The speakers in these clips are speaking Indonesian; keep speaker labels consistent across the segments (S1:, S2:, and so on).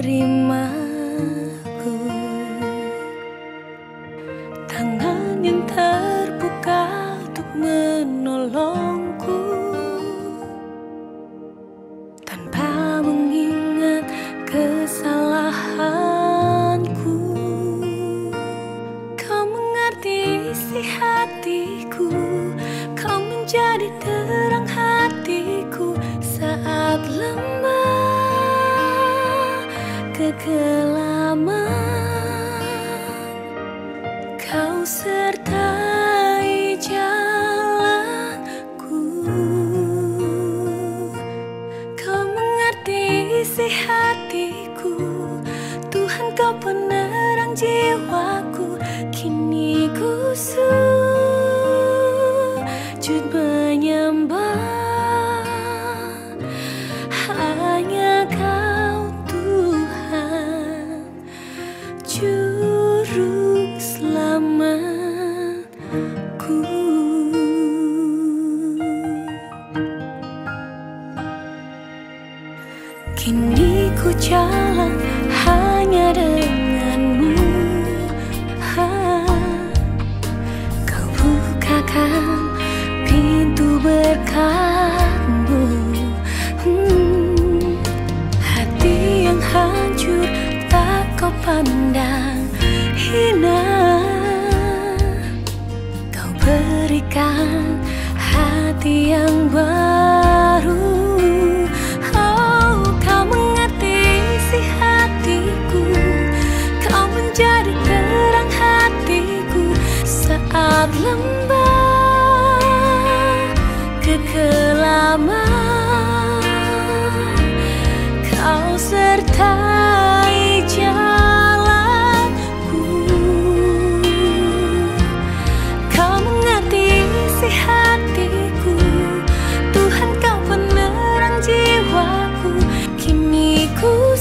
S1: menerimaku. Tangan yang terbuka untuk menolongku, tanpa mengingat kesalahanku. Kau mengerti isi hatiku, kau menjadi terang hatiku saat lemah kekelaman. Kau sertai jalanku, kau mengerti isi hatiku. Tuhan, kau penerang jiwaku. Kini ku sujud menyembah, hanya Kau Tuhan, Juru Selamatku. Kini ku jalan hanya denganmu. Kau bukakan pintu berkat-Mu. Hati yang hancur tak Kau pandang hina, Kau berikan hati yang baru. Jadi terang hatiku saat lembah kekelaman. Kau sertai jalanku, Kau mengerti isi hatiku. Tuhan, Kau penerang jiwaku. Kini ku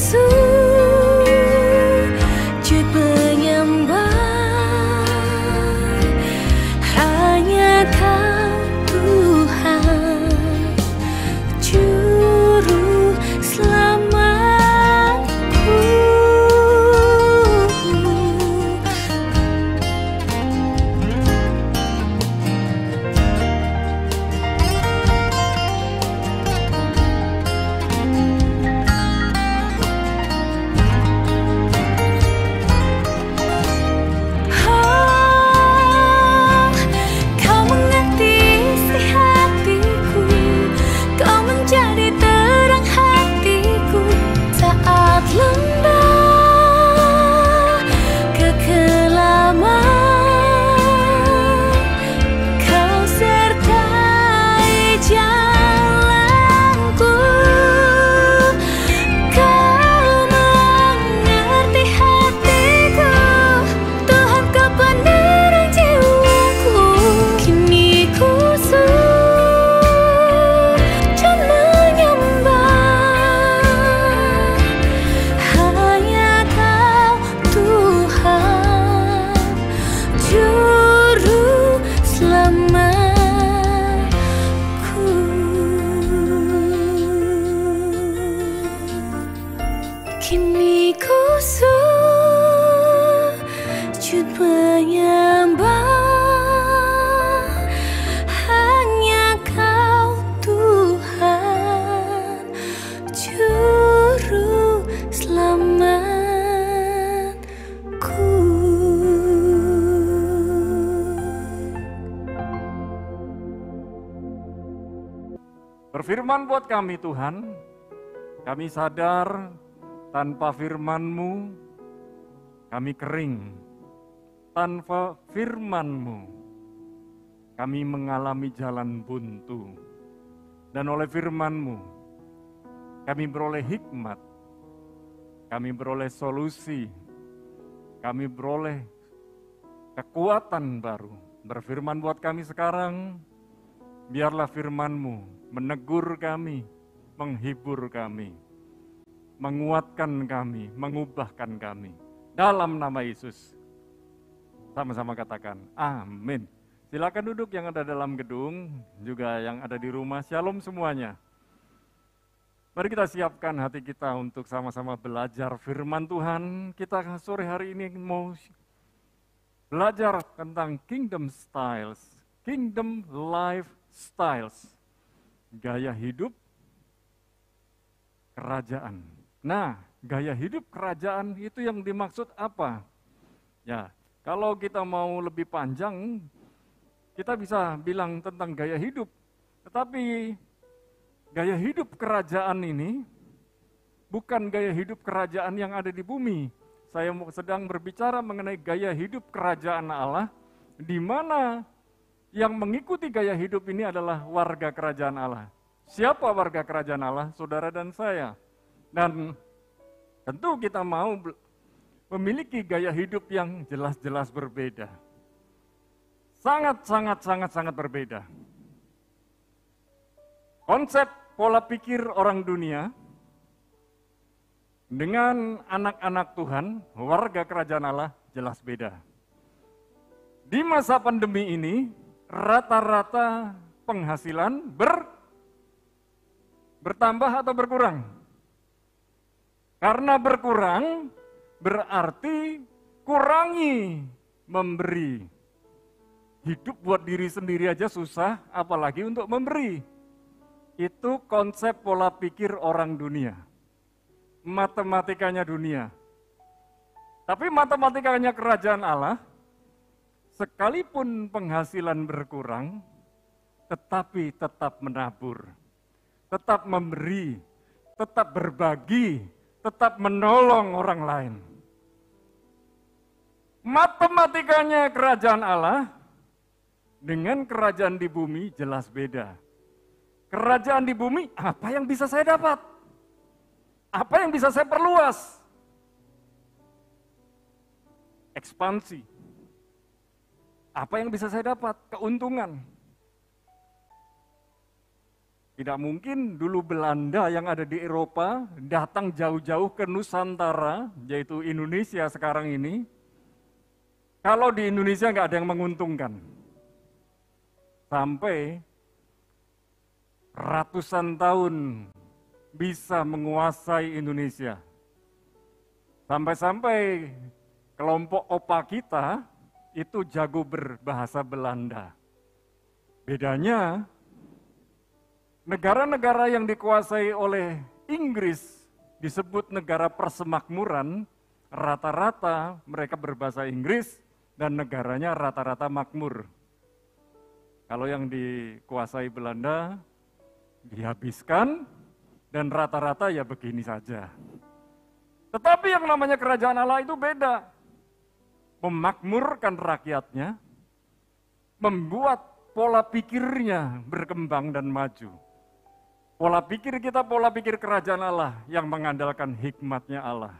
S1: menyembah, hanya Kau Tuhan, Juru Selamatku. Kini ku sujud menyembah, hanya Kau Tuhan, Juru Selamatku.
S2: Berfirman buat kami Tuhan, kami sadar tanpa firman-Mu kami kering. Tanpa firman-Mu kami mengalami jalan buntu. Dan oleh firman-Mu kami beroleh hikmat, kami beroleh solusi, kami beroleh kekuatan baru. Berfirman buat kami sekarang, biarlah firman-Mu menegur kami, menghibur kami, menguatkan kami, mengubahkan kami. Dalam nama Yesus. Sama-sama katakan, amin. Silakan duduk yang ada dalam gedung, juga yang ada di rumah. Shalom semuanya. Mari kita siapkan hati kita untuk sama-sama belajar firman Tuhan. Kita sore hari ini mau belajar tentang kingdom styles, kingdom lifestyles, gaya hidup kerajaan. Nah, gaya hidup kerajaan itu yang dimaksud apa? Ya, kalau kita mau lebih panjang, kita bisa bilang tentang gaya hidup. Tetapi gaya hidup kerajaan ini bukan gaya hidup kerajaan yang ada di bumi. Saya sedang berbicara mengenai gaya hidup kerajaan Allah, di mana yang mengikuti gaya hidup ini adalah warga kerajaan Allah. Siapa warga kerajaan Allah? Saudara dan saya. Dan tentu kita mau memiliki gaya hidup yang jelas-jelas berbeda. Sangat berbeda. Konsep pola pikir orang dunia dengan anak-anak Tuhan, warga kerajaan Allah jelas beda. Di masa pandemi ini, rata-rata penghasilan bertambah atau berkurang? Karena berkurang, berarti kurangi memberi. Hidup buat diri sendiri aja susah, apalagi untuk memberi. Itu konsep pola pikir orang dunia. Matematikanya dunia. Tapi matematikanya kerajaan Allah, sekalipun penghasilan berkurang, tetapi tetap menabur, tetap memberi, tetap berbagi, tetap menolong orang lain. Matematikanya kerajaan Allah dengan kerajaan di bumi jelas beda. Kerajaan di bumi, apa yang bisa saya dapat? Apa yang bisa saya perluas? Ekspansi. Apa yang bisa saya dapat? Keuntungan. Tidak mungkin dulu Belanda yang ada di Eropa datang jauh-jauh ke Nusantara, yaitu Indonesia sekarang ini. Kalau di Indonesia nggak ada yang menguntungkan. Sampai ratusan tahun bisa menguasai Indonesia. Sampai-sampai kelompok opa kita itu jago berbahasa Belanda. Bedanya, negara-negara yang dikuasai oleh Inggris disebut negara persemakmuran, rata-rata mereka berbahasa Inggris dan negaranya rata-rata makmur. Kalau yang dikuasai Belanda, dihabiskan, dan rata-rata ya begini saja. Tetapi yang namanya kerajaan Allah itu beda. Memakmurkan rakyatnya, membuat pola pikirnya berkembang dan maju. Pola pikir kita, pola pikir kerajaan Allah yang mengandalkan hikmatnya Allah.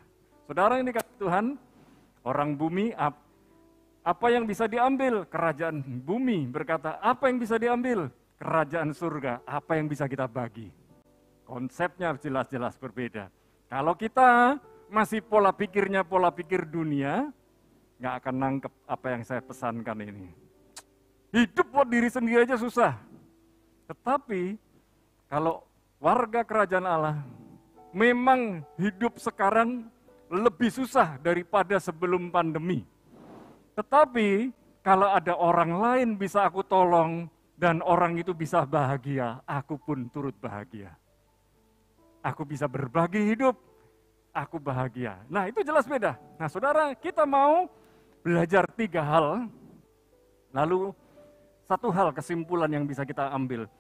S2: Saudara yang dikasihi Tuhan, orang bumi, apa yang bisa diambil? Kerajaan bumi berkata, apa yang bisa diambil? Kerajaan surga, apa yang bisa kita bagi? Konsepnya jelas-jelas berbeda. Kalau kita masih pola pikirnya pola pikir dunia, nggak akan nangkep apa yang saya pesankan ini. Hidup buat diri sendiri aja susah. Tetapi kalau warga kerajaan Allah memang hidup sekarang lebih susah daripada sebelum pandemi. Tetapi kalau ada orang lain bisa aku tolong, dan orang itu bisa bahagia, aku pun turut bahagia. Aku bisa berbagi hidup, aku bahagia. Nah itu jelas beda. Nah saudara, kita mau belajar 3 hal, lalu 1 hal kesimpulan yang bisa kita ambil.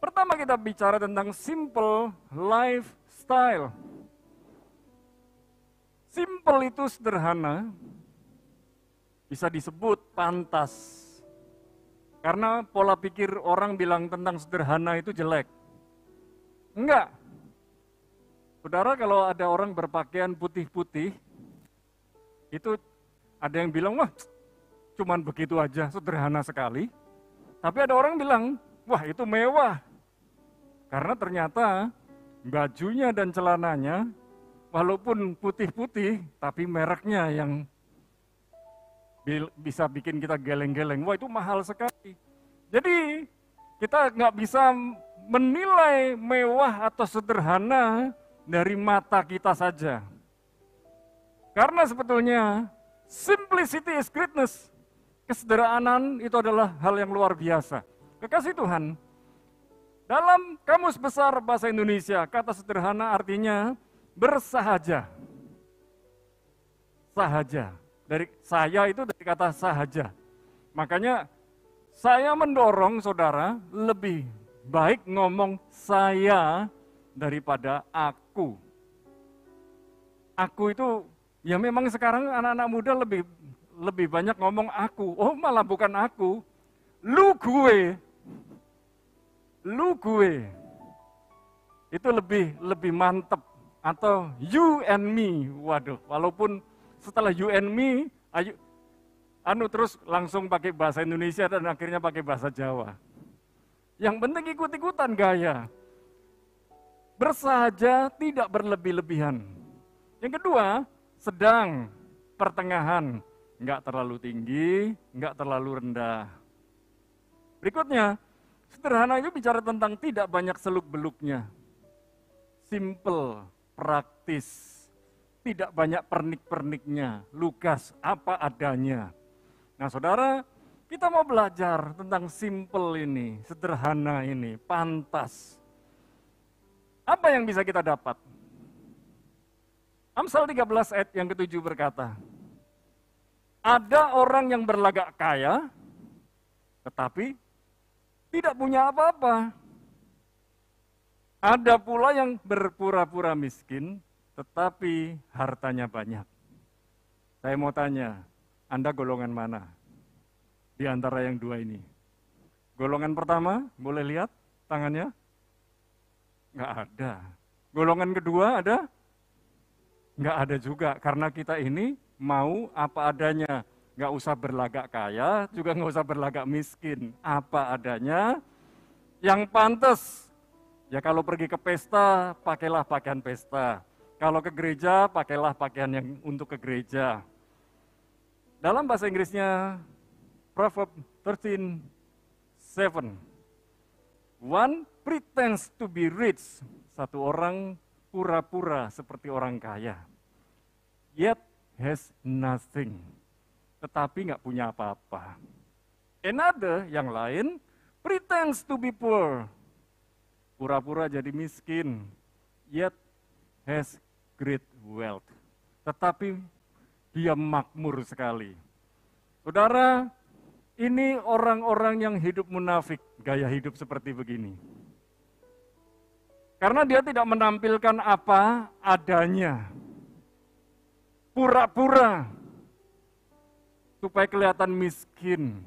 S2: Pertama kita bicara tentang simple lifestyle. Simple itu sederhana, bisa disebut pantas. Karena pola pikir orang bilang tentang sederhana itu jelek. Enggak. Saudara, kalau ada orang berpakaian putih-putih, itu ada yang bilang, wah cuman begitu aja, sederhana sekali. Tapi ada orang bilang, wah itu mewah. Karena ternyata bajunya dan celananya, walaupun putih-putih, tapi mereknya yang bisa bikin kita geleng-geleng. Wah itu mahal sekali. Jadi kita nggak bisa menilai mewah atau sederhana dari mata kita saja. Karena sebetulnya simplicity is greatness. Kesederhanaan itu adalah hal yang luar biasa. Kekasih Tuhan, dalam Kamus Besar Bahasa Indonesia, kata sederhana artinya bersahaja. Sahaja. Dari saya itu dari kata sahaja. Makanya saya mendorong saudara lebih baik ngomong saya daripada aku. Aku itu, ya memang sekarang anak-anak muda lebih banyak ngomong aku. Oh malah bukan aku, lu gue. Lu gue. Itu lebih mantep. Atau you and me. Waduh, walaupun setelah you and me, terus langsung pakai bahasa Indonesia dan akhirnya pakai bahasa Jawa. Yang penting ikut-ikutan gaya. Bersahaja, tidak berlebih-lebihan. Yang kedua, sedang, pertengahan. Enggak terlalu tinggi, enggak terlalu rendah. Berikutnya, sederhana itu bicara tentang tidak banyak seluk-beluknya. Simple, praktis. Tidak banyak pernik-perniknya. Lugas, apa adanya. Nah saudara, kita mau belajar tentang simple ini, sederhana ini, pantas. Apa yang bisa kita dapat? Amsal 13 ayat yang ke-7 berkata, ada orang yang berlagak kaya, tetapi tidak punya apa-apa. Ada pula yang berpura-pura miskin, tetapi hartanya banyak. Saya mau tanya, Anda golongan mana? Di antara yang dua ini. Golongan pertama, boleh lihat tangannya? Nggak ada. Golongan kedua ada? Nggak ada juga, karena kita ini mau apa adanya. Nggak usah berlagak kaya, juga nggak usah berlagak miskin. Apa adanya, yang pantas. Ya kalau pergi ke pesta, pakailah pakaian pesta. Kalau ke gereja, pakailah pakaian yang untuk ke gereja. Dalam bahasa Inggrisnya, Proverbs 13:7. One pretends to be rich. Satu orang pura-pura seperti orang kaya. Yet has nothing. Tetapi nggak punya apa-apa. Another, yang lain, pretends to be poor. Pura-pura jadi miskin. Yet has great wealth. Tetapi dia makmur sekali. Saudara, ini orang-orang yang hidup munafik, gaya hidup seperti begini. Karena dia tidak menampilkan apa adanya. Pura-pura, supaya kelihatan miskin.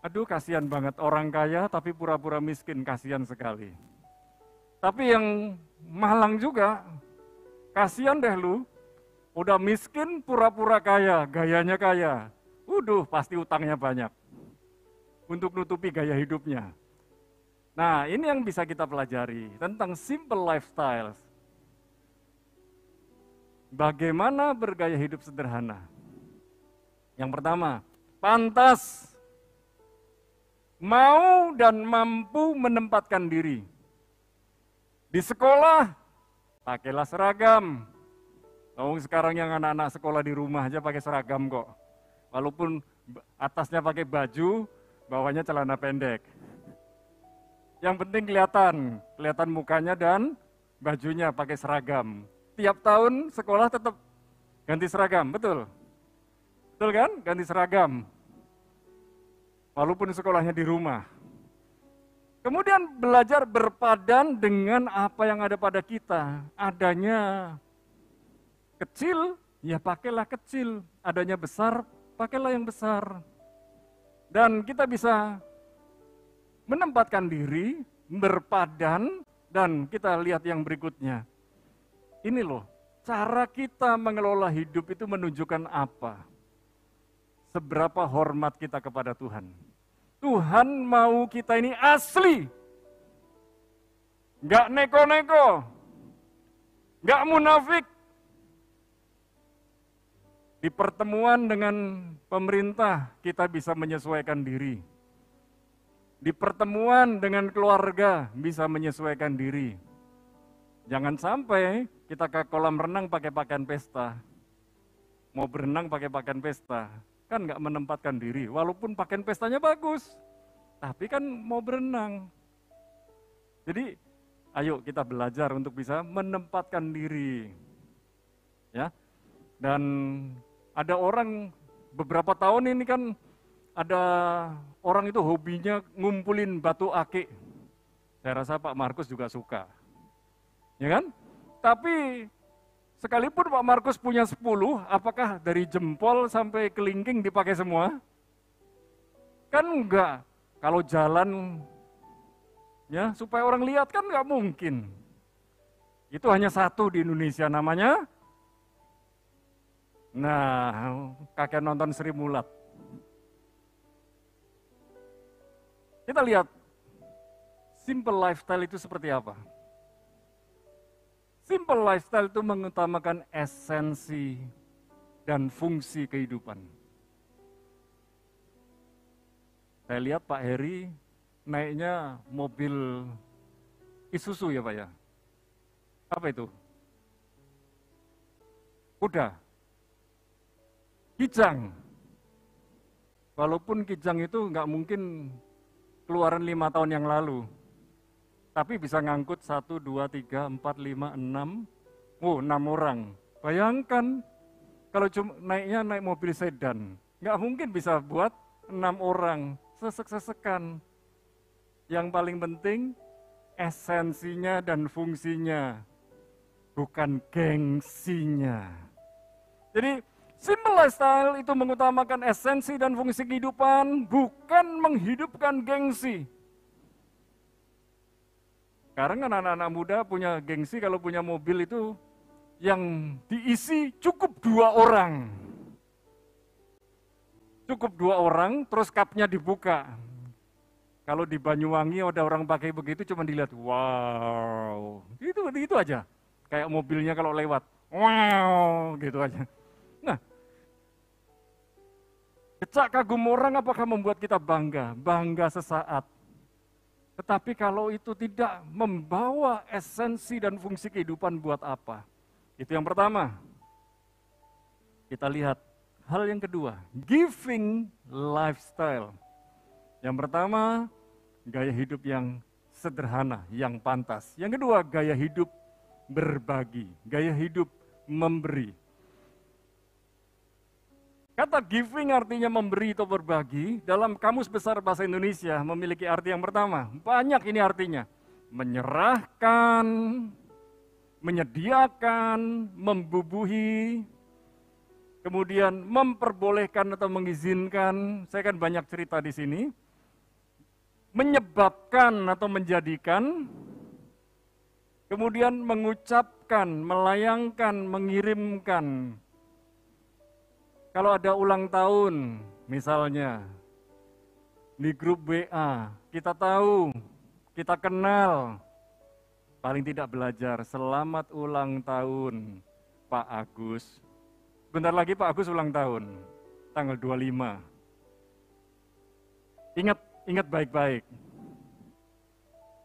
S2: Aduh kasihan banget orang kaya tapi pura-pura miskin, kasihan sekali. Tapi yang malang juga, kasihan deh lu, udah miskin pura-pura kaya, gayanya kaya. Pasti utangnya banyak untuk nutupi gaya hidupnya. Nah, ini yang bisa kita pelajari tentang simple lifestyle. Bagaimana bergaya hidup sederhana? Yang pertama, pantas, mau dan mampu menempatkan diri. Di sekolah, pakailah seragam. Sekarang yang anak-anak sekolah di rumah aja pakai seragam kok. Walaupun atasnya pakai baju, bawahnya celana pendek. Yang penting kelihatan mukanya dan bajunya pakai seragam. Tiap tahun sekolah tetap ganti seragam, betul? Betul kan? Ganti seragam. Walaupun sekolahnya di rumah. Kemudian belajar berpadan dengan apa yang ada pada kita. Adanya kecil, ya pakailah kecil. Adanya besar, pakailah yang besar. Dan kita bisa menempatkan diri, berpadan, dan kita lihat yang berikutnya. Ini loh, cara kita mengelola hidup itu menunjukkan apa? Seberapa hormat kita kepada Tuhan. Tuhan mau kita ini asli. Nggak neko-neko. Nggak munafik. Di pertemuan dengan pemerintah kita bisa menyesuaikan diri. Di pertemuan dengan keluarga bisa menyesuaikan diri. Jangan sampai kita ke kolam renang pakai pakaian pesta. Mau berenang pakai pakaian pesta. Kan nggak menempatkan diri, walaupun pakaian pestanya bagus. Tapi kan mau berenang. Jadi ayo kita belajar untuk bisa menempatkan diri. Ya. Dan ada orang beberapa tahun ini kan ada orang itu hobinya ngumpulin batu akik. Saya rasa Pak Markus juga suka. Ya kan? Tapi sekalipun Pak Markus punya 10, apakah dari jempol sampai kelingking dipakai semua? Kan enggak. Kalau jalan ya supaya orang lihat kan enggak mungkin. Itu hanya satu di Indonesia namanya. Nah, kakek nonton Sri Mulat. Kita lihat simple lifestyle itu seperti apa. Simple lifestyle itu mengutamakan esensi dan fungsi kehidupan. Saya lihat Pak Heri naiknya mobil Isuzu ya Pak ya. Apa itu? Kuda. Kijang. Walaupun Kijang itu nggak mungkin keluaran 5 tahun yang lalu. Tapi bisa ngangkut 1, 2, 3, 4, 5, 6. 6 orang. Bayangkan kalau cuma naik mobil sedan. Nggak mungkin bisa buat 6 orang. Sesek-sesekan. Yang paling penting esensinya dan fungsinya. Bukan gengsinya. Jadi simple lifestyle itu mengutamakan esensi dan fungsi kehidupan, bukan menghidupkan gengsi. Sekarang kan anak-anak muda punya gengsi kalau punya mobil itu yang diisi cukup 2 orang. Cukup 2 orang, terus kapnya dibuka. Kalau di Banyuwangi ada orang pakai begitu cuma dilihat, wow, itu aja. Kayak mobilnya kalau lewat, wow, gitu aja. Nah, decak kagum orang apakah membuat kita bangga? Bangga sesaat. Tetapi kalau itu tidak membawa esensi dan fungsi kehidupan buat apa? Itu yang pertama. Kita lihat hal yang kedua, giving lifestyle. Yang pertama, gaya hidup yang sederhana, yang pantas. Yang kedua, gaya hidup berbagi, gaya hidup memberi. Kata giving artinya memberi atau berbagi, dalam Kamus Besar Bahasa Indonesia memiliki arti yang pertama. Banyak ini artinya. Menyerahkan, menyediakan, membubuhi, kemudian memperbolehkan atau mengizinkan. Saya kan banyak cerita di sini. Menyebabkan atau menjadikan, kemudian mengucapkan, melayangkan, mengirimkan. Kalau ada ulang tahun, misalnya, di grup WA, kita tahu, kita kenal, paling tidak belajar, selamat ulang tahun Pak Agus. Bentar lagi Pak Agus ulang tahun, tanggal 25. Ingat baik-baik.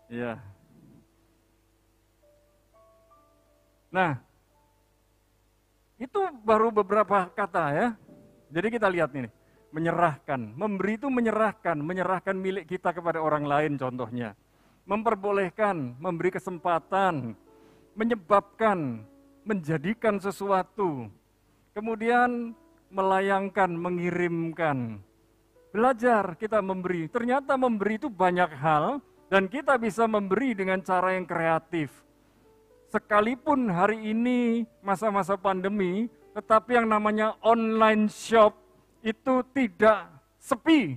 S2: Ya. Nah, itu baru beberapa kata ya. Jadi kita lihat ini, menyerahkan, memberi itu menyerahkan milik kita kepada orang lain contohnya. Memperbolehkan, memberi kesempatan, menyebabkan, menjadikan sesuatu. Kemudian melayangkan, mengirimkan. Belajar kita memberi, ternyata memberi itu banyak hal dan kita bisa memberi dengan cara yang kreatif. Sekalipun hari ini masa-masa pandemi, tetapi yang namanya online shop itu tidak sepi.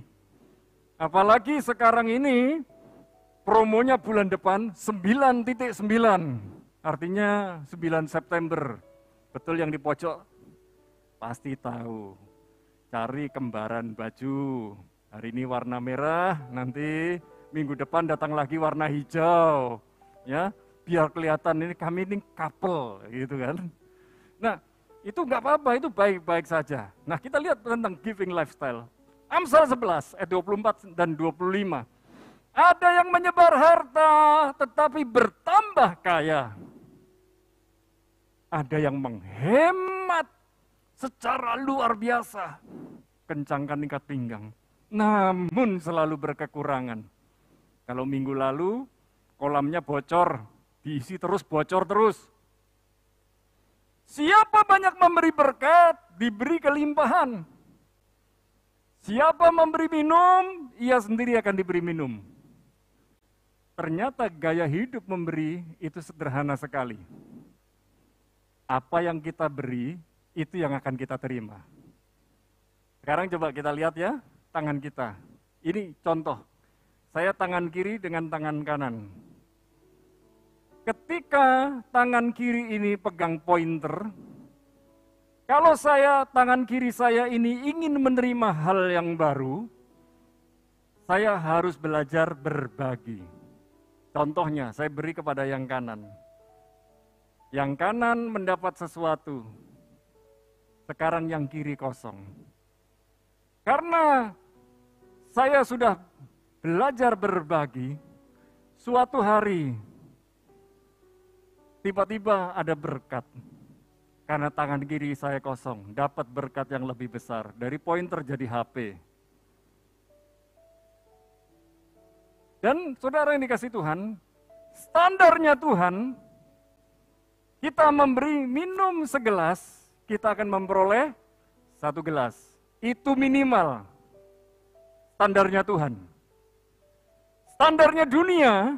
S2: Apalagi sekarang ini promonya bulan depan 9.9, artinya 9 September. Betul yang di pojok pasti tahu. Cari kembaran baju. Hari ini warna merah, nanti minggu depan datang lagi warna hijau. Ya. Biar kelihatan ini kami ini couple gitu kan. Nah, itu nggak apa-apa, itu baik-baik saja. Nah, kita lihat tentang giving lifestyle. Amsal 11 ayat 24 dan 25. Ada yang menyebar harta tetapi bertambah kaya. Ada yang menghemat secara luar biasa. Kencangkan ikat pinggang. Namun selalu berkekurangan. Kalau minggu lalu kolamnya bocor, diisi terus, bocor terus. Siapa banyak memberi berkat, diberi kelimpahan. Siapa memberi minum, ia sendiri akan diberi minum. Ternyata gaya hidup memberi itu sederhana sekali. Apa yang kita beri, itu yang akan kita terima. Sekarang coba kita lihat ya, tangan kita. Ini contoh, saya tangan kiri dengan tangan kanan. Ketika tangan kiri ini pegang pointer, kalau tangan kiri saya ini ingin menerima hal yang baru, saya harus belajar berbagi. Contohnya, saya beri kepada yang kanan. Yang kanan mendapat sesuatu, sekarang yang kiri kosong. Karena saya sudah belajar berbagi, suatu hari tiba-tiba ada berkat. Karena tangan kiri saya kosong, dapat berkat yang lebih besar. Dari pointer jadi HP. Dan saudara yang dikasih Tuhan, standarnya Tuhan, kita memberi minum segelas, kita akan memperoleh 1 gelas. Itu minimal. Standarnya Tuhan. Standarnya dunia,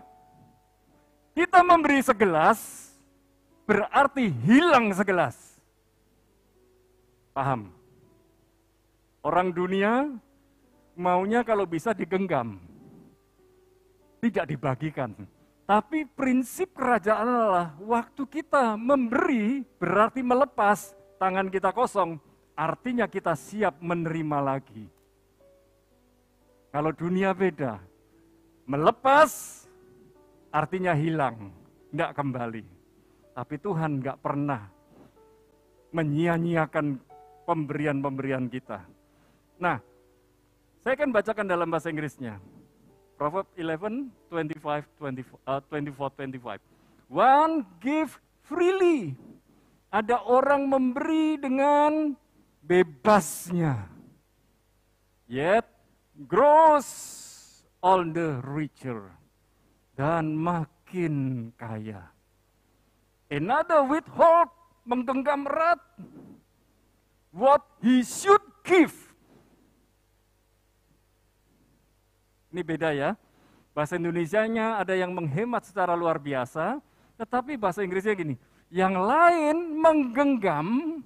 S2: kita memberi segelas, berarti hilang segelas. Paham? Orang dunia maunya kalau bisa digenggam, tidak dibagikan. Tapi prinsip kerajaan Allah, waktu kita memberi berarti melepas, tangan kita kosong, artinya kita siap menerima lagi. Kalau dunia beda, melepas artinya hilang, tidak kembali. Tapi Tuhan nggak pernah menyia-nyiakan pemberian-pemberian kita. Nah, saya akan bacakan dalam bahasa Inggrisnya. Proverbs 11:24-25. One give freely. Ada orang memberi dengan bebasnya. Yet grows all the richer. Dan makin kaya. Another withhold, menggenggam erat what he should give. Ini beda ya. Bahasa Indonesianya ada yang menghemat secara luar biasa, tetapi bahasa Inggrisnya gini, yang lain menggenggam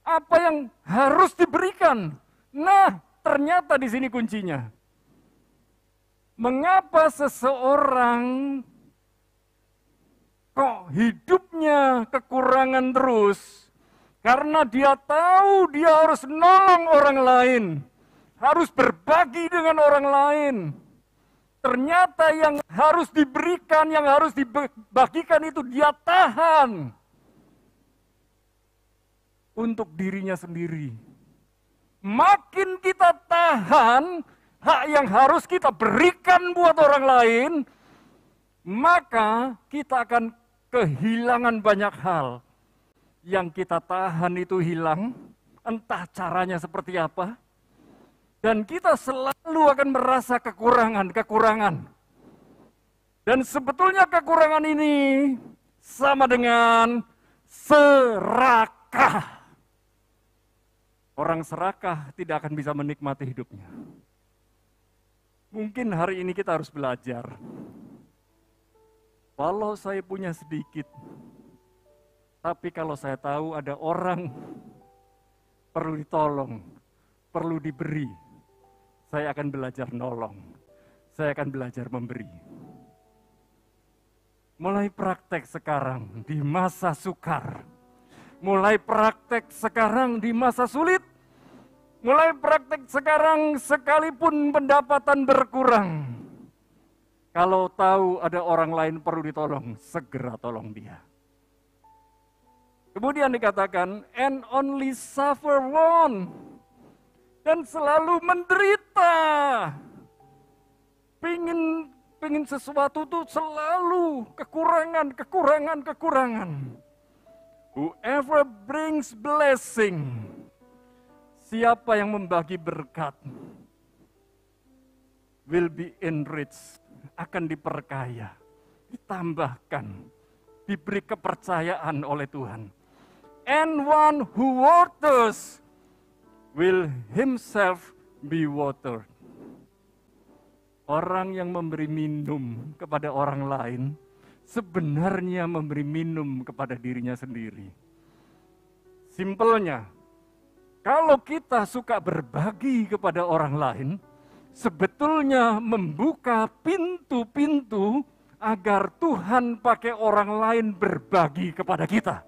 S2: apa yang harus diberikan. Nah, ternyata di sini kuncinya. Mengapa seseorang kok hidupnya kekurangan terus? Karena dia tahu dia harus nolong orang lain, harus berbagi dengan orang lain. Ternyata yang harus diberikan, yang harus dibagikan itu dia tahan untuk dirinya sendiri. Makin kita tahan hak yang harus kita berikan buat orang lain, maka kita akan kehilangan banyak hal. Yang kita tahan itu hilang, entah caranya seperti apa. Dan kita selalu akan merasa kekurangan. Dan sebetulnya kekurangan ini sama dengan serakah. Orang serakah tidak akan bisa menikmati hidupnya. Mungkin hari ini kita harus belajar. Walau saya punya sedikit, tapi kalau saya tahu ada orang perlu ditolong, perlu diberi, saya akan belajar nolong, saya akan belajar memberi. Mulai praktek sekarang di masa sukar, mulai praktek sekarang di masa sulit, mulai praktek sekarang sekalipun pendapatan berkurang. Kalau tahu ada orang lain perlu ditolong, segera tolong dia. Kemudian dikatakan, and only suffer one. Dan selalu menderita. Pingin pengen sesuatu tuh selalu kekurangan. Whoever brings blessing, siapa yang membagi berkat, will be enriched, akan diperkaya, ditambahkan, diberi kepercayaan oleh Tuhan. And one who waters will himself be watered. Orang yang memberi minum kepada orang lain, sebenarnya memberi minum kepada dirinya sendiri. Simpelnya, kalau kita suka berbagi kepada orang lain, sebetulnya membuka pintu-pintu agar Tuhan pakai orang lain berbagi kepada kita.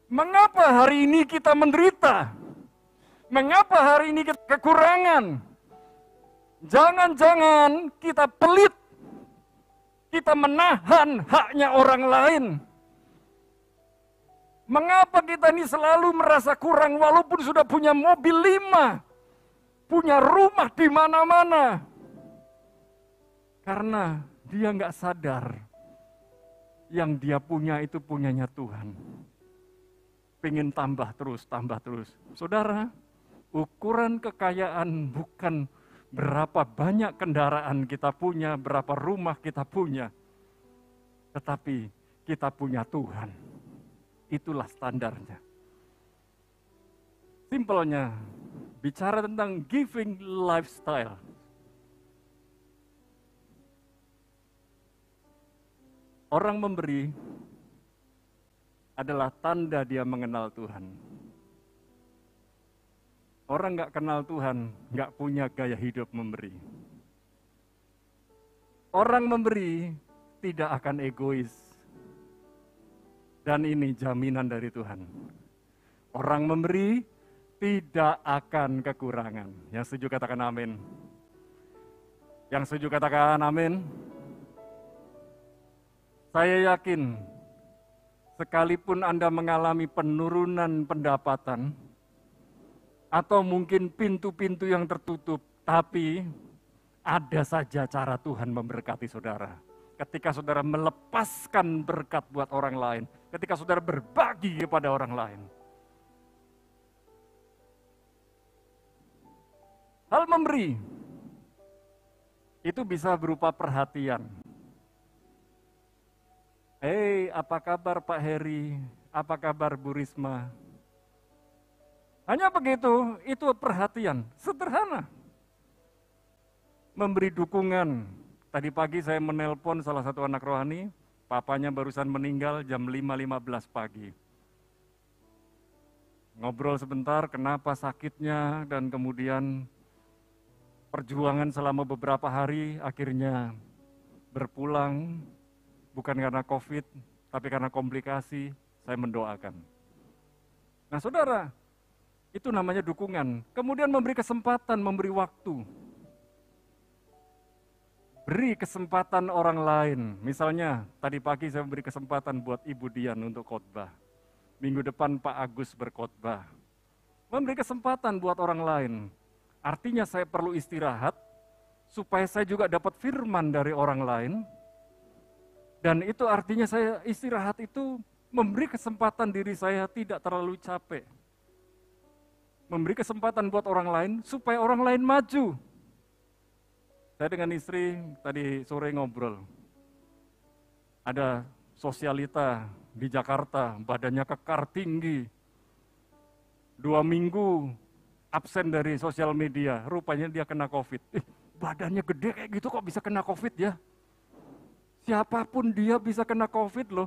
S2: Mengapa hari ini kita menderita? Mengapa hari ini kita kekurangan? Jangan-jangan kita pelit, kita menahan haknya orang lain. Mengapa kita ini selalu merasa kurang walaupun sudah punya mobil 5, punya rumah di mana-mana? Karena dia nggak sadar yang dia punya itu punyanya Tuhan. Pengen tambah terus. Saudara, ukuran kekayaan bukan berapa banyak kendaraan kita punya, berapa rumah kita punya, tetapi kita punya Tuhan. Itulah standarnya. Simpelnya, bicara tentang giving lifestyle. Orang memberi adalah tanda dia mengenal Tuhan. Orang nggak kenal Tuhan, nggak punya gaya hidup memberi. Orang memberi tidak akan egois. Dan ini jaminan dari Tuhan. Orang memberi tidak akan kekurangan. Yang setuju katakan amin. Yang setuju katakan amin. Saya yakin, sekalipun Anda mengalami penurunan pendapatan, atau mungkin pintu-pintu yang tertutup, tapi ada saja cara Tuhan memberkati saudara. Ketika saudara melepaskan berkat buat orang lain, ketika saudara berbagi kepada orang lain. Hal memberi, itu bisa berupa perhatian. Hei, apa kabar Pak Heri? Apa kabar Bu Risma? Hanya begitu, itu perhatian, sederhana. Memberi dukungan. Tadi pagi saya menelpon salah satu anak rohani, papanya barusan meninggal jam 5.15 pagi. Ngobrol sebentar, kenapa sakitnya, dan kemudian perjuangan selama beberapa hari, akhirnya berpulang, bukan karena COVID, tapi karena komplikasi, saya mendoakan. Nah saudara, itu namanya dukungan. Kemudian memberi kesempatan, memberi waktu. Beri kesempatan orang lain. Misalnya, tadi pagi saya memberi kesempatan buat Ibu Dian untuk khotbah. Minggu depan Pak Agus berkhotbah. Memberi kesempatan buat orang lain. Artinya saya perlu istirahat, supaya saya juga dapat firman dari orang lain. Dan itu artinya saya istirahat itu memberi kesempatan diri saya tidak terlalu capek. Memberi kesempatan buat orang lain, supaya orang lain maju. Saya dengan istri tadi sore ngobrol. Ada sosialita di Jakarta, badannya kekar tinggi. 2 minggu absen dari sosial media, rupanya dia kena COVID. Badannya gede kayak gitu kok bisa kena COVID ya? Siapapun dia bisa kena COVID loh.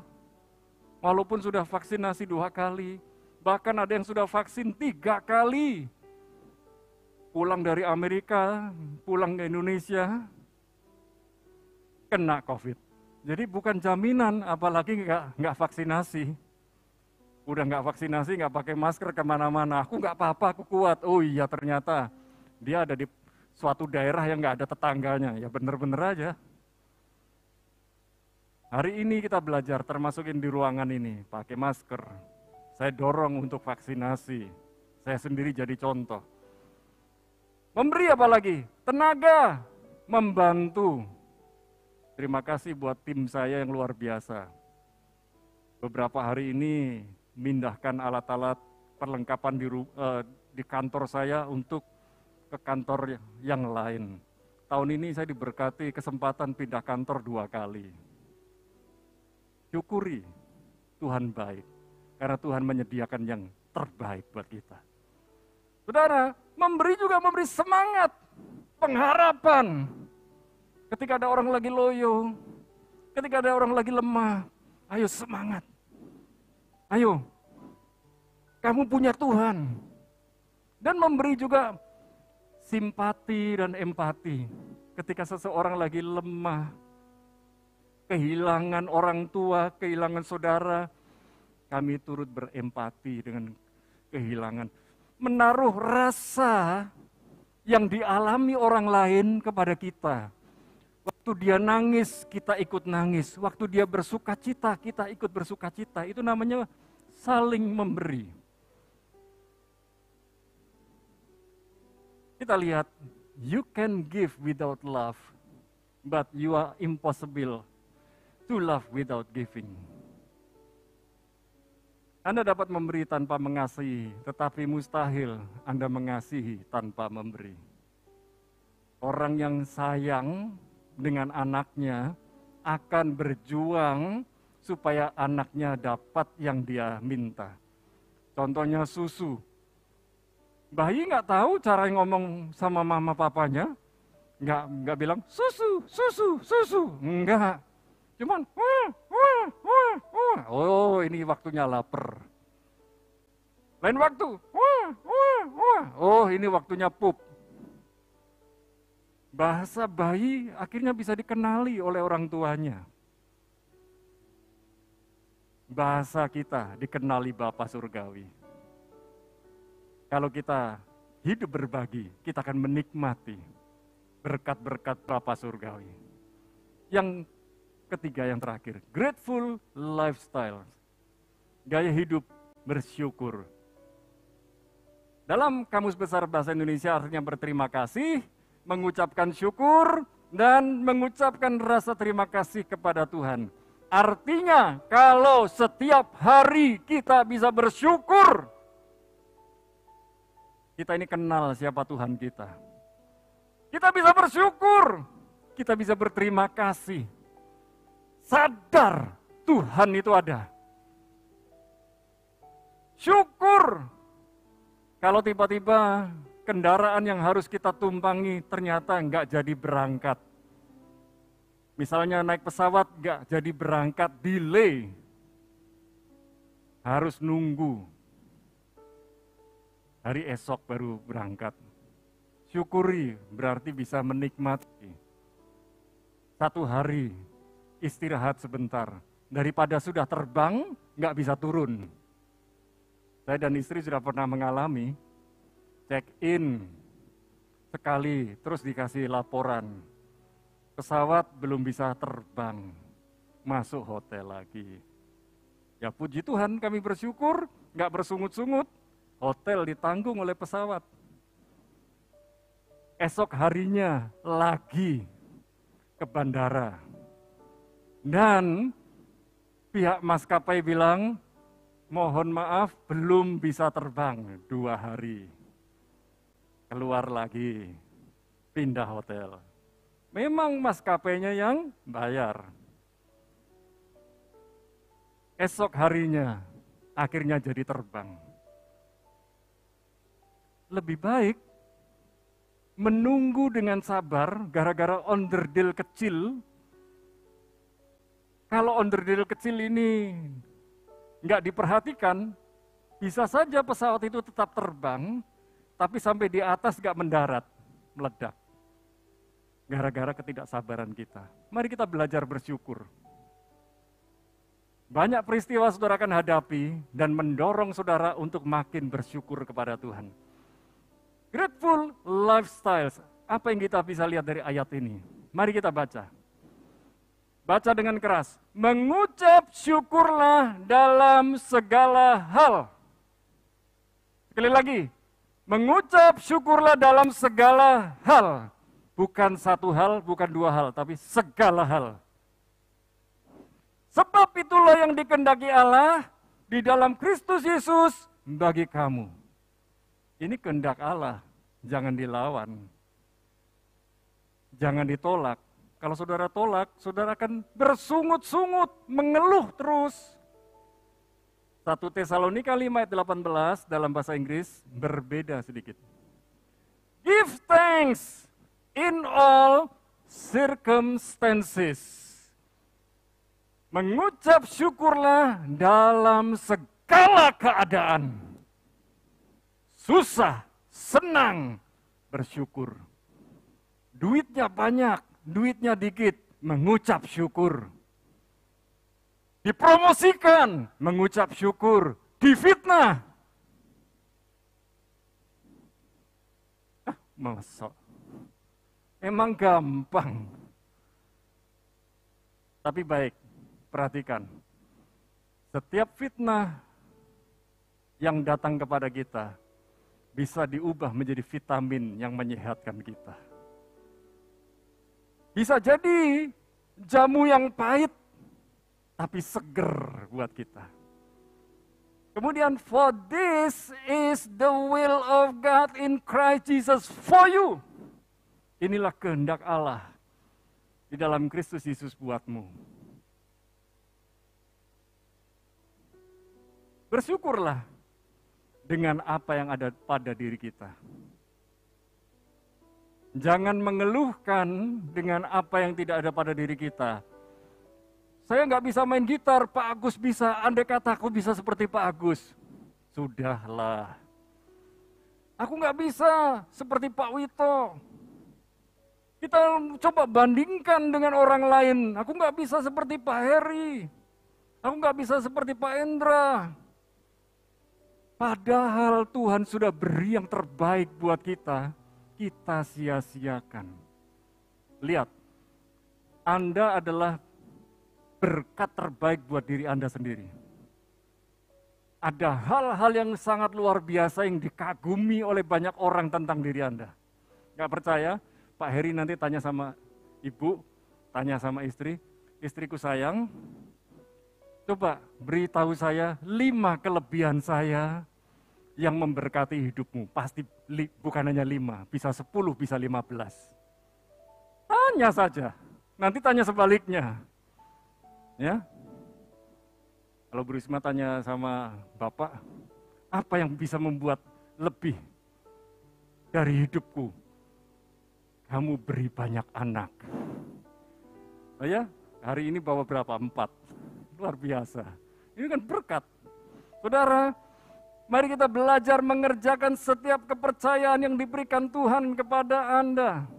S2: Walaupun sudah vaksinasi 2 kali, bahkan ada yang sudah vaksin 3 kali. Pulang dari Amerika, pulang ke Indonesia, kena COVID. Jadi bukan jaminan, apalagi nggak vaksinasi. Udah nggak vaksinasi, nggak pakai masker kemana-mana. Aku nggak apa-apa, aku kuat. Oh iya ternyata dia ada di suatu daerah yang nggak ada tetangganya. Ya bener-bener aja. Hari ini kita belajar, termasukin di ruangan ini, pakai masker. Saya dorong untuk vaksinasi. Saya sendiri jadi contoh. Memberi apa lagi? Tenaga. membantu. Terima kasih buat tim saya yang luar biasa. Beberapa hari ini mindahkan alat-alat perlengkapan di kantor saya untuk ke kantor yang lain. Tahun ini saya diberkati kesempatan pindah kantor 2 kali. Syukuri, Tuhan baik, karena Tuhan menyediakan yang terbaik buat kita. Saudara, memberi juga memberi semangat, pengharapan. Ketika ada orang lagi loyo, ketika ada orang lagi lemah, ayo semangat. Ayo, kamu punya Tuhan. Dan memberi juga simpati dan empati. Ketika seseorang lagi lemah, kehilangan orang tua, kehilangan saudara, kami turut berempati dengan kehilangan. Menaruh rasa yang dialami orang lain kepada kita. Waktu dia nangis, kita ikut nangis. Waktu dia bersuka cita, kita ikut bersuka cita. Itu namanya saling memberi. Kita lihat, you can give without love, but you are impossible to love without giving. Anda dapat memberi tanpa mengasihi, tetapi mustahil Anda mengasihi tanpa memberi. Orang yang sayang dengan anaknya akan berjuang supaya anaknya dapat yang dia minta. Contohnya susu. Bayi nggak tahu cara ngomong sama mama papanya, nggak bilang susu, susu, susu, enggak. Cuman, oh ini waktunya lapar. Lain waktu, oh ini waktunya pup. Bahasa bayi akhirnya bisa dikenali oleh orang tuanya. Bahasa kita dikenali Bapa Surgawi. Kalau kita hidup berbagi, kita akan menikmati berkat-berkat Bapa Surgawi. Yang ketiga, yang terakhir, grateful lifestyle. Gaya hidup bersyukur. Dalam Kamus Besar Bahasa Indonesia artinya berterima kasih, mengucapkan syukur, dan mengucapkan rasa terima kasih kepada Tuhan. Artinya, kalau setiap hari kita bisa bersyukur, kita ini kenal siapa Tuhan kita. Kita bisa bersyukur, kita bisa berterima kasih. Sadar Tuhan itu ada. Syukur. Kalau tiba-tiba kendaraan yang harus kita tumpangi ternyata nggak jadi berangkat. Misalnya naik pesawat nggak jadi berangkat, delay. Harus nunggu. Hari esok baru berangkat. Syukuri berarti bisa menikmati. 1 hari istirahat sebentar. Daripada sudah terbang, nggak bisa turun. Saya dan istri sudah pernah mengalami check-in sekali, terus dikasih laporan. Pesawat belum bisa terbang, masuk hotel lagi. Ya puji Tuhan kami bersyukur, nggak bersungut-sungut. Hotel ditanggung oleh pesawat. Esok harinya lagi ke bandara. Dan pihak maskapai bilang, mohon maaf belum bisa terbang 2 hari. Keluar lagi, pindah hotel. Memang maskapainya yang bayar. Esok harinya akhirnya jadi terbang. Lebih baik menunggu dengan sabar gara-gara onderdil kecil. Kalau onderdil kecil ini nggak diperhatikan, bisa saja pesawat itu tetap terbang, tapi sampai di atas nggak mendarat, meledak. Gara-gara ketidaksabaran kita. Mari kita belajar bersyukur. Banyak peristiwa saudara akan hadapi dan mendorong saudara untuk makin bersyukur kepada Tuhan. Grateful lifestyles. Apa yang kita bisa lihat dari ayat ini? Mari kita baca. Baca dengan keras. Mengucap syukurlah dalam segala hal. Sekali lagi. Mengucap syukurlah dalam segala hal. Bukan satu hal, bukan dua hal, tapi segala hal. Sebab itulah yang dikehendaki Allah di dalam Kristus Yesus bagi kamu. Ini kehendak Allah, jangan dilawan. Jangan ditolak. Kalau saudara tolak, saudara akan bersungut-sungut, mengeluh terus. 1 Tesalonika 5 ayat 18 dalam bahasa Inggris berbeda sedikit. Give thanks in all circumstances. Mengucap syukurlah dalam segala keadaan. Susah, senang, bersyukur. Duitnya banyak, duitnya dikit, mengucap syukur. Dipromosikan, mengucap syukur. Difitnah. Masa? Emang gampang. Tapi baik, perhatikan. Setiap fitnah yang datang kepada kita bisa diubah menjadi vitamin yang menyehatkan kita. Bisa jadi jamu yang pahit, tapi seger buat kita. Kemudian, for this is the will of God in Christ Jesus for you. Inilah kehendak Allah di dalam Kristus Yesus buatmu. Bersyukurlah dengan apa yang ada pada diri kita. Jangan mengeluhkan dengan apa yang tidak ada pada diri kita. Saya nggak bisa main gitar, Pak Agus bisa. Andai kata aku bisa seperti Pak Agus. Sudahlah. Aku nggak bisa seperti Pak Wito. Kita coba bandingkan dengan orang lain. Aku nggak bisa seperti Pak Heri. Aku nggak bisa seperti Pak Endra. Padahal Tuhan sudah beri yang terbaik buat kita, kita sia-siakan. Lihat, Anda adalah berkat terbaik buat diri Anda sendiri. Ada hal-hal yang sangat luar biasa yang dikagumi oleh banyak orang tentang diri Anda. Gak percaya? Pak Heri nanti tanya sama ibu, tanya sama istri, istriku sayang, coba beritahu saya 5 kelebihan saya yang memberkati hidupmu. Pasti bukan hanya 5, bisa 10, bisa 15. Tanya saja, nanti tanya sebaliknya. Ya, kalau Bu Risma tanya sama Bapak, apa yang bisa membuat lebih dari hidupku? Kamu beri banyak anak. Oh ya, hari ini bawa berapa? 4. Luar biasa. Ini kan berkat. Saudara, mari kita belajar mengerjakan setiap kepercayaan yang diberikan Tuhan kepada Anda.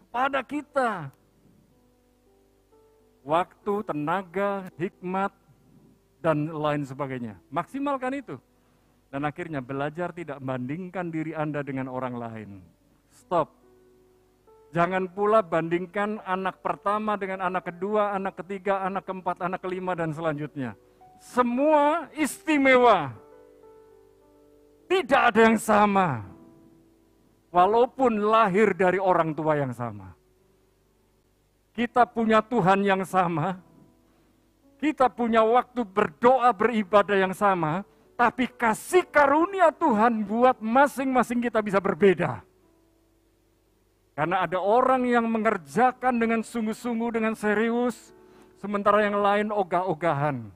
S2: Kepada kita. Waktu, tenaga, hikmat, dan lain sebagainya. Maksimalkan itu. Dan akhirnya belajar tidak membandingkan diri Anda dengan orang lain. Stop. Jangan pula bandingkan anak pertama dengan anak kedua, anak ketiga, anak keempat, anak kelima, dan selanjutnya. Semua istimewa. Tidak ada yang sama. Walaupun lahir dari orang tua yang sama. Kita punya Tuhan yang sama, kita punya waktu berdoa, beribadah yang sama, tapi kasih karunia Tuhan buat masing-masing kita bisa berbeda. Karena ada orang yang mengerjakan dengan sungguh-sungguh, dengan serius, sementara yang lain ogah-ogahan.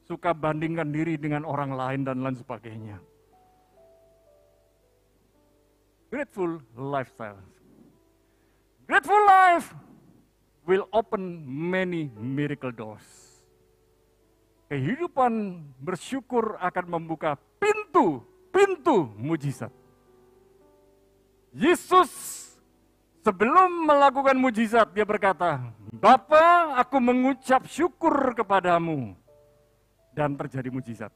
S2: Suka bandingkan diri dengan orang lain dan lain sebagainya. Grateful lifestyle. Grateful life will open many miracle doors. Kehidupan bersyukur akan membuka pintu mujizat. Yesus sebelum melakukan mujizat, dia berkata, Bapa, aku mengucap syukur kepadamu. Dan terjadi mujizat.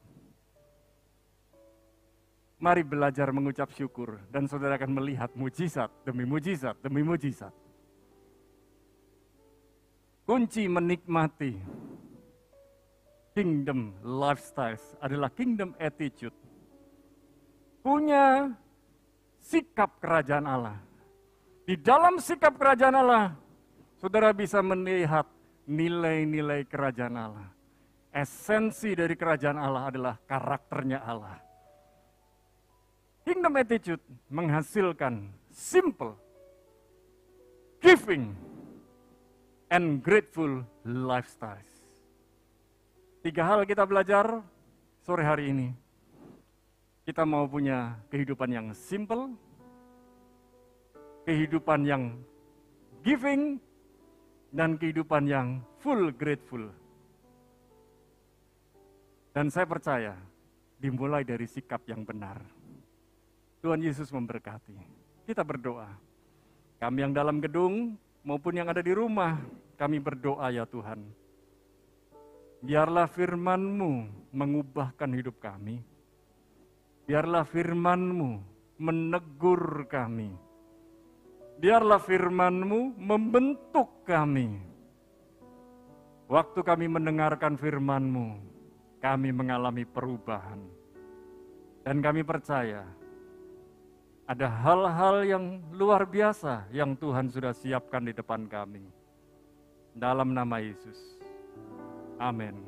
S2: Mari belajar mengucap syukur, dan saudara akan melihat mujizat demi mujizat demi mujizat. Kunci menikmati kingdom lifestyles adalah kingdom attitude. Punya sikap kerajaan Allah. Di dalam sikap kerajaan Allah, saudara bisa melihat nilai-nilai kerajaan Allah. Esensi dari kerajaan Allah adalah karakternya Allah. Kingdom attitude menghasilkan simple, giving, and grateful lifestyles. 3 hal kita belajar sore hari ini. Kita mau punya kehidupan yang simple, kehidupan yang giving, dan kehidupan yang full grateful. Dan saya percaya dimulai dari sikap yang benar. Tuhan Yesus memberkati. Kita berdoa. Kami yang dalam gedung maupun yang ada di rumah, kami berdoa ya Tuhan. Biarlah firman-Mu mengubahkan hidup kami. Biarlah firman-Mu menegur kami. Biarlah firman-Mu membentuk kami. Waktu kami mendengarkan firman-Mu, kami mengalami perubahan. Dan kami percaya, ada hal-hal yang luar biasa yang Tuhan sudah siapkan di depan kami. Dalam nama Yesus. Amin.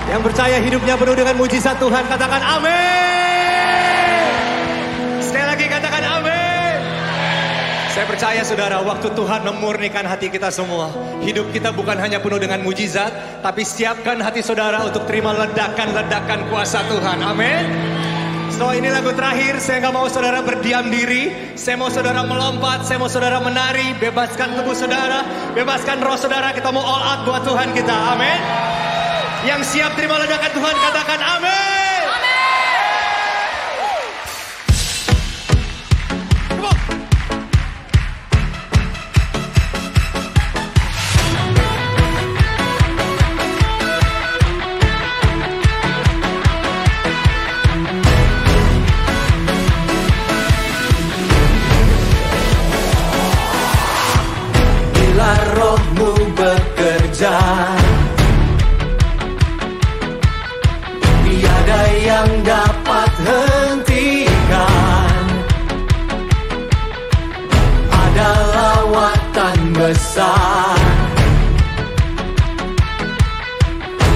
S3: Yang percaya hidupnya penuh dengan mujizat Tuhan, katakan amin. Sekali lagi katakan amin. Saya percaya saudara, waktu Tuhan memurnikan hati kita semua, hidup kita bukan hanya penuh dengan mujizat, tapi siapkan hati saudara untuk terima ledakan-ledakan kuasa Tuhan. Amin. So ini lagu terakhir, saya nggak mau saudara berdiam diri. Saya mau saudara melompat, saya mau saudara menari. Bebaskan tubuh saudara, bebaskan roh saudara. Kita mau all out buat Tuhan kita, amin. Yang siap terima ledakan Tuhan, katakan amin.
S4: bekerja, tiada yang dapat hentikan. Ada lawatan besar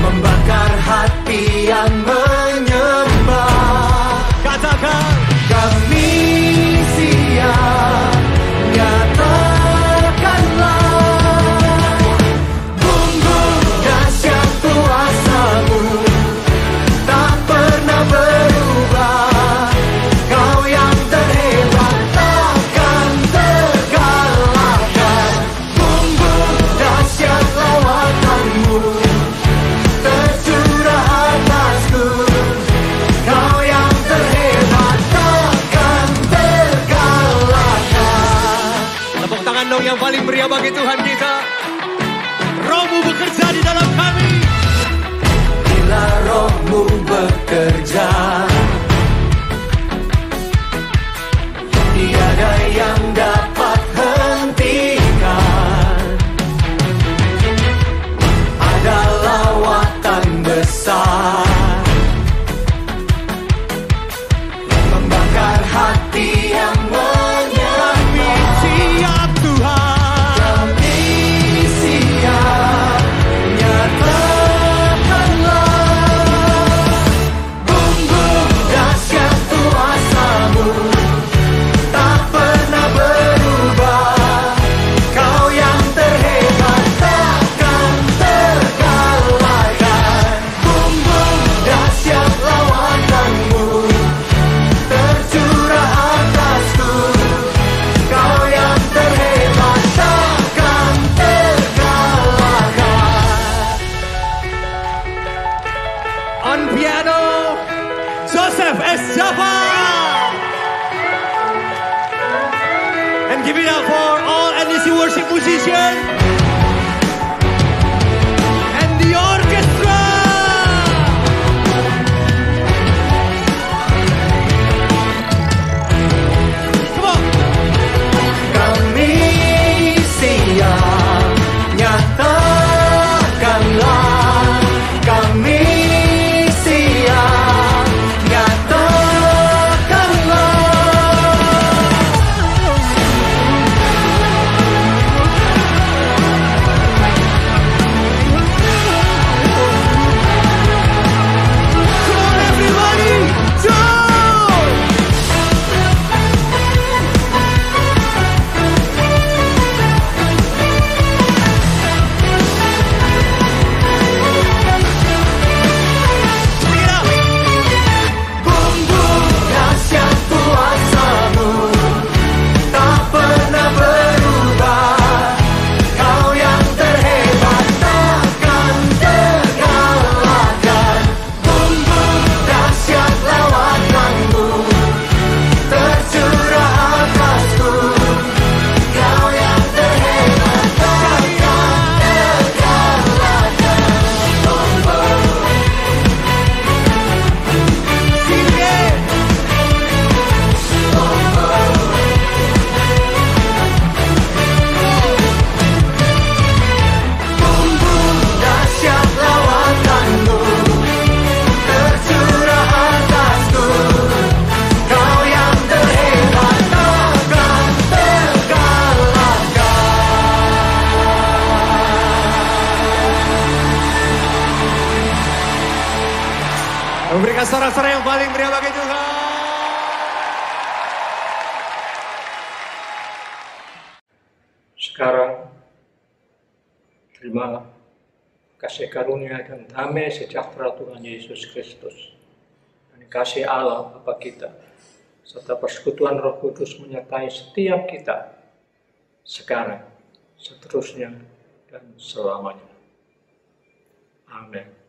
S4: membakar hati yang menyembah.
S3: Katakan,
S4: kami siap, nyatakanlah bumbung dahsyat kuasa-Mu tak pernah berubah. Kau yang terhebat takkan terkalahkan. Bumbung dahsyat lawatan-Mu tercurah atasku. Kau yang terhebat takkan terkalahkan.
S3: tepuk tangan dong yang paling meriah bagi Tuhan kita. Roh-Mu bekerja di dalam kami.
S4: Bila Roh-Mu bekerja, tiada yang dapat hentikan. Ada lawatan besar membakar hati yang menyembah.
S3: Siap Tuhan.
S4: Kami siap, nyatakanlah bumbung dahsyat kuasa-Mu tak pernah berubah. Kau yang terhebat takkan terkalahkan. Bumbung dahsyat lawatan-Mu tercurah atasku. Kau yang terhebat takkan terkalahkan.
S3: On piano, Joseph S. Java. And give it up for all NDC worship musicians and the orchestra. Come on.
S4: Kami siap, nyatakanlah. Kami siap, nyatakanlah
S3: Memberikan sorak-sorai yang paling meriah bagi Tuhan.
S5: Sekarang, terimalah kasih karunia dan damai sejahtera Tuhan Yesus Kristus. Dan kasih Allah Bapa kita, serta persekutuan Roh Kudus menyertai setiap kita, sekarang, seterusnya, dan selamanya. Amin.